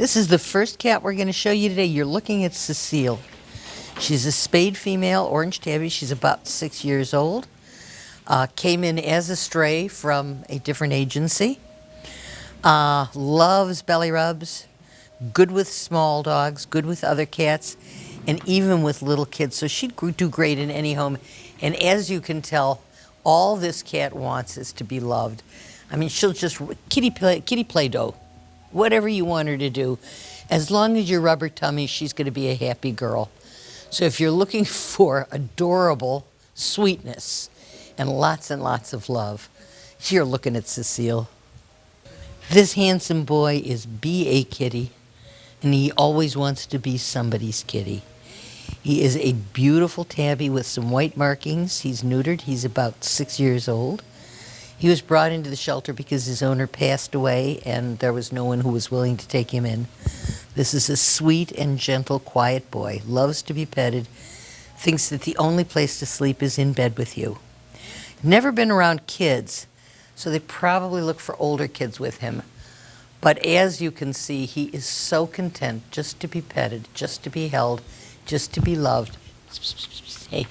This is the first cat we're going to show you today. You're looking at Cecile. She's a spayed female orange tabby. She's about 6 years old. Came in as a stray from a different agency. Loves belly rubs. Good with small dogs. Good with other cats. And even with little kids. So she'd do great in any home. And as you can tell, all this cat wants is to be loved. I mean, she'll just kitty play-doh. Whatever you want her to do. As long as you rub her tummy, she's going to be a happy girl. So if you're looking for adorable sweetness and lots of love, you're looking at Cecile. This handsome boy is a kitty, and he always wants to be somebody's kitty. He is a beautiful tabby with some white markings. He's neutered. He's about 6 years old. He was brought into the shelter because his owner passed away and there was no one who was willing to take him in. This is a sweet and gentle, quiet boy. Loves to be petted. Thinks that the only place to sleep is in bed with you. Never been around kids, so they probably look for older kids with him. But as you can see, he is so content just to be petted, just to be held, just to be loved. Hey,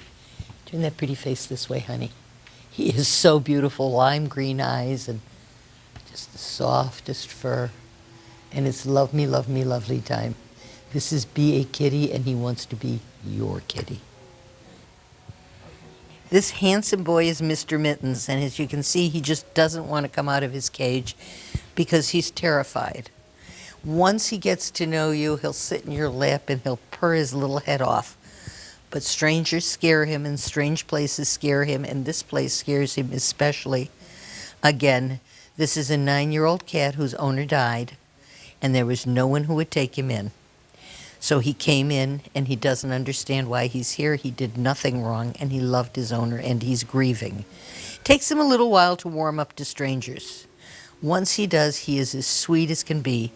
turn that pretty face this way, honey. He is so beautiful, lime green eyes and just the softest fur. And it's love me, lovely time. This is a kitty, and he wants to be your kitty. This handsome boy is Mr. Mittens, and as you can see, he just doesn't want to come out of his cage because he's terrified. Once he gets to know you, he'll sit in your lap and he'll purr his little head off. But strangers scare him, and strange places scare him, and this place scares him especially. Again, this is a 9-year-old cat whose owner died, and there was no one who would take him in. So he came in, and he doesn't understand why he's here. He did nothing wrong, and he loved his owner, and he's grieving. Takes him a little while to warm up to strangers. Once he does, he is as sweet as can be.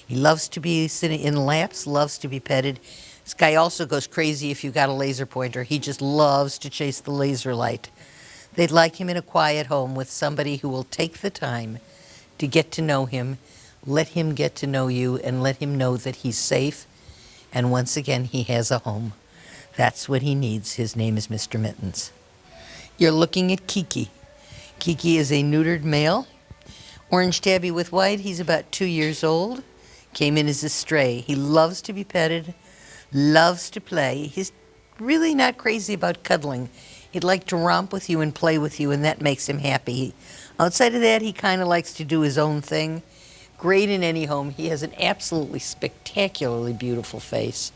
He loves to be sitting in laps, loves to be petted. This guy also goes crazy if you've got a laser pointer. He just loves to chase the laser light. They'd like him in a quiet home with somebody who will take the time to get to know him, let him get to know you, and let him know that he's safe. And once again, he has a home. That's what he needs. His name is Mr. Mittens. You're looking at Kiki. Kiki is a neutered male. Orange tabby with white. He's about 2 years old. Came in as a stray. He loves to be petted. Loves to play. He's really not crazy about cuddling. He'd like to romp with you and play with you, and that makes him happy. Outside of that, he kind of likes to do his own thing. Great in any home. He has an absolutely spectacularly beautiful face,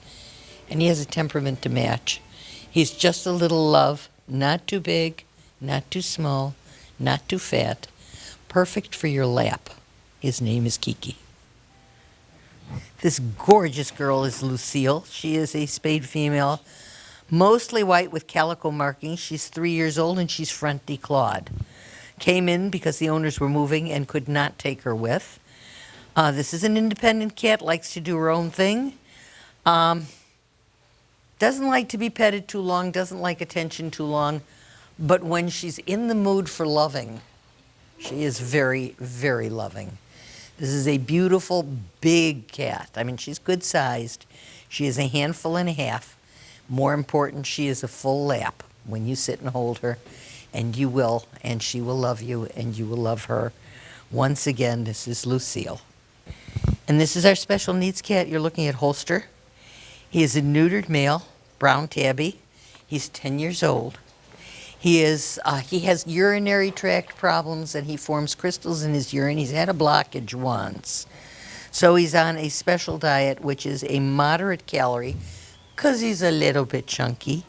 and he has a temperament to match. He's just a little love, not too big, not too small, not too fat. Perfect for your lap. His name is Kiki. This gorgeous girl is Lucille. She is a spayed female, mostly white with calico markings. She's 3 years old and she's front declawed. Came in because the owners were moving and could not take her with. This is an independent cat, likes to do her own thing. Doesn't like to be petted too long, doesn't like attention too long, but when she's in the mood for loving, she is very, very loving. This is a beautiful, big cat. I mean, she's good-sized. She is a handful and a half. More important, she is a full lap when you sit and hold her, and you will, and she will love you, and you will love her. Once again, this is Lucille. And this is our special needs cat. You're looking at Holster. He is a neutered male, brown tabby. He's 10 years old. He has urinary tract problems, and he forms crystals in his urine. He's had a blockage once. So he's on a special diet, which is a moderate calorie, because he's a little bit chunky.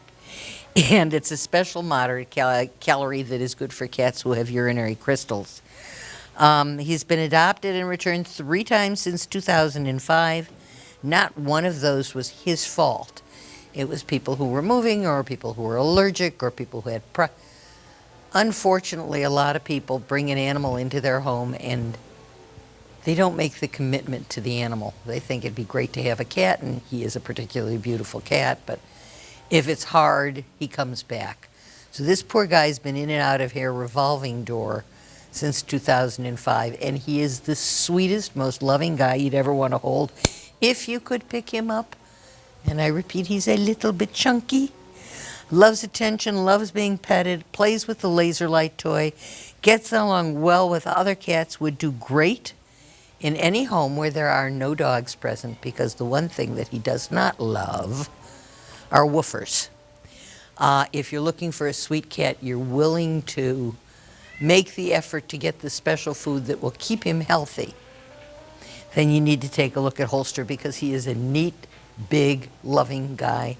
And it's a special moderate calorie that is good for cats who have urinary crystals. He's been adopted and returned 3 times since 2005. Not one of those was his fault. It was people who were moving, or people who were allergic, or people who had Unfortunately, a lot of people bring an animal into their home and they don't make the commitment to the animal. They think it'd be great to have a cat, and he is a particularly beautiful cat, but if it's hard, he comes back. So this poor guy's been in and out of here, revolving door, since 2005, and he is the sweetest, most loving guy you'd ever want to hold. If you could pick him up, and I repeat, he's a little bit chunky, loves attention, loves being petted, plays with the laser light toy, gets along well with other cats, would do great in any home where there are no dogs present, because the one thing that he does not love are woofers. If you're looking for a sweet cat, you're willing to make the effort to get the special food that will keep him healthy, then you need to take a look at Holster, because he is a neat, big, loving guy.